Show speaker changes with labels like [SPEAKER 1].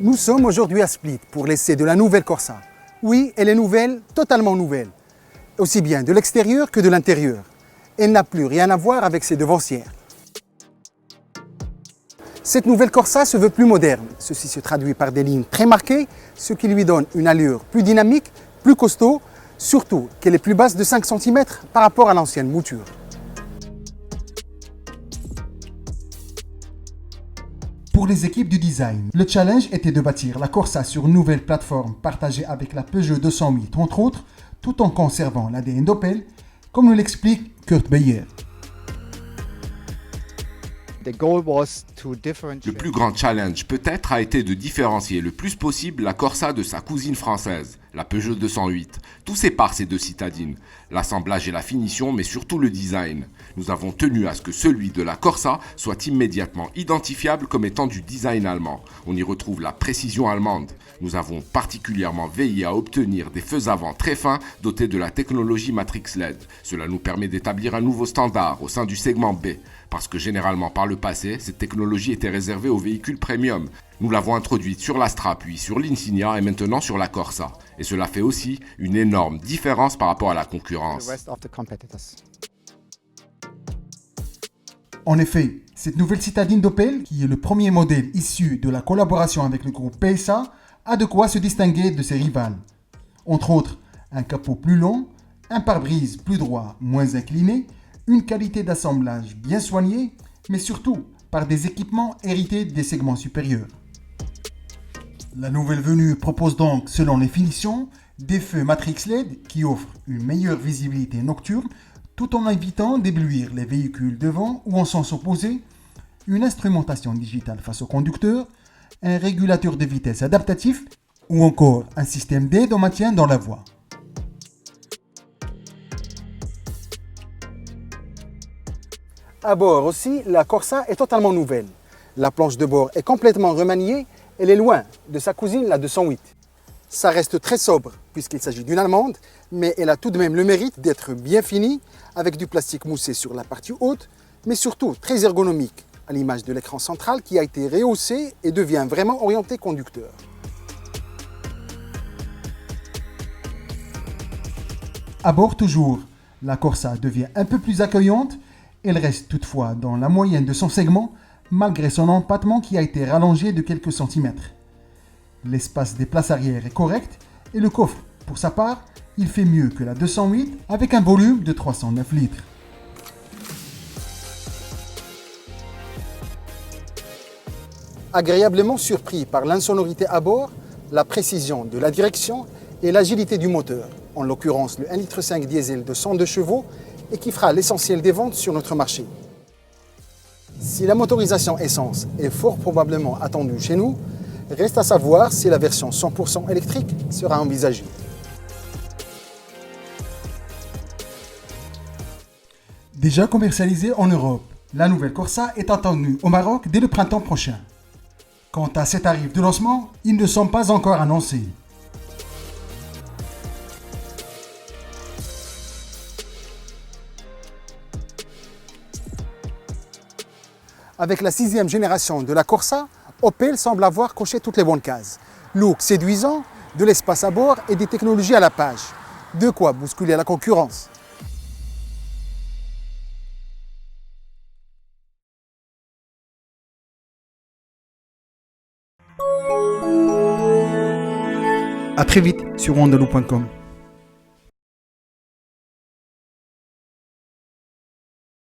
[SPEAKER 1] Nous sommes aujourd'hui à Split pour l'essai de la nouvelle Corsa. Oui, elle est nouvelle, totalement nouvelle, aussi bien de l'extérieur que de l'intérieur. Elle n'a plus rien à voir avec ses devancières. Cette nouvelle Corsa se veut plus moderne. Ceci se traduit par des lignes très marquées, ce qui lui donne une allure plus dynamique, plus costaud, surtout qu'elle est plus basse de 5 cm par rapport à l'ancienne mouture.
[SPEAKER 2] Pour les équipes du design, le challenge était de bâtir la Corsa sur une nouvelle plateforme partagée avec la Peugeot 208 entre autres, tout en conservant l'ADN d'Opel, comme nous l'explique Kurt Beyer.
[SPEAKER 3] Le plus grand challenge peut-être a été de différencier le plus possible la Corsa de sa cousine française, la Peugeot 208. Tout sépare ces deux citadines, l'assemblage et la finition, mais surtout le design. Nous avons tenu à ce que celui de la Corsa soit immédiatement identifiable comme étant du design allemand. On y retrouve la précision allemande. Nous avons particulièrement veillé à obtenir des feux avant très fins dotés de la technologie Matrix LED. Cela nous permet d'établir un nouveau standard au sein du segment B, parce que généralement par le passé, cette technologie était réservée aux véhicules premium. Nous l'avons introduite sur l'Astra, puis sur l'Insignia et maintenant sur la Corsa. Et cela fait aussi une énorme différence par rapport à la concurrence.
[SPEAKER 2] En effet, cette nouvelle citadine d'Opel, qui est le premier modèle issu de la collaboration avec le groupe PSA, a de quoi se distinguer de ses rivales. Entre autres, un capot plus long, un pare-brise plus droit, moins incliné, une qualité d'assemblage bien soignée, mais surtout par des équipements hérités des segments supérieurs. La nouvelle venue propose donc, selon les finitions, des feux Matrix LED qui offrent une meilleure visibilité nocturne tout en évitant d'éblouir les véhicules devant ou en sens opposé, une instrumentation digitale face au conducteur, un régulateur de vitesse adaptatif ou encore un système d'aide au maintien dans la voie.
[SPEAKER 1] À bord aussi, la Corsa est totalement nouvelle. La planche de bord est complètement remaniée, elle est loin de sa cousine, la 208. Ça reste très sobre puisqu'il s'agit d'une allemande, mais elle a tout de même le mérite d'être bien finie, avec du plastique moussé sur la partie haute, mais surtout très ergonomique, à l'image de l'écran central qui a été rehaussé et devient vraiment orienté conducteur.
[SPEAKER 2] À bord toujours, la Corsa devient un peu plus accueillante. Elle reste toutefois dans la moyenne de son segment, malgré son empattement qui a été rallongé de quelques centimètres. L'espace des places arrière est correct et le coffre, pour sa part, il fait mieux que la 208 avec un volume de 309 litres.
[SPEAKER 1] Agréablement surpris par l'insonorité à bord, la précision de la direction et l'agilité du moteur, en l'occurrence le 1,5 litre diesel de 102 chevaux, et qui fera l'essentiel des ventes sur notre marché. Si la motorisation essence est fort probablement attendue chez nous, reste à savoir si la version 100% électrique sera envisagée.
[SPEAKER 2] Déjà commercialisée en Europe, la nouvelle Corsa est attendue au Maroc dès le printemps prochain. Quant à ses tarifs de lancement, ils ne sont pas encore annoncés.
[SPEAKER 1] Avec la 6e génération de la Corsa, Opel semble avoir coché toutes les bonnes cases. Look séduisant, de l'espace à bord et des technologies à la page. De quoi bousculer la concurrence.
[SPEAKER 2] A très vite sur wandaloo.com.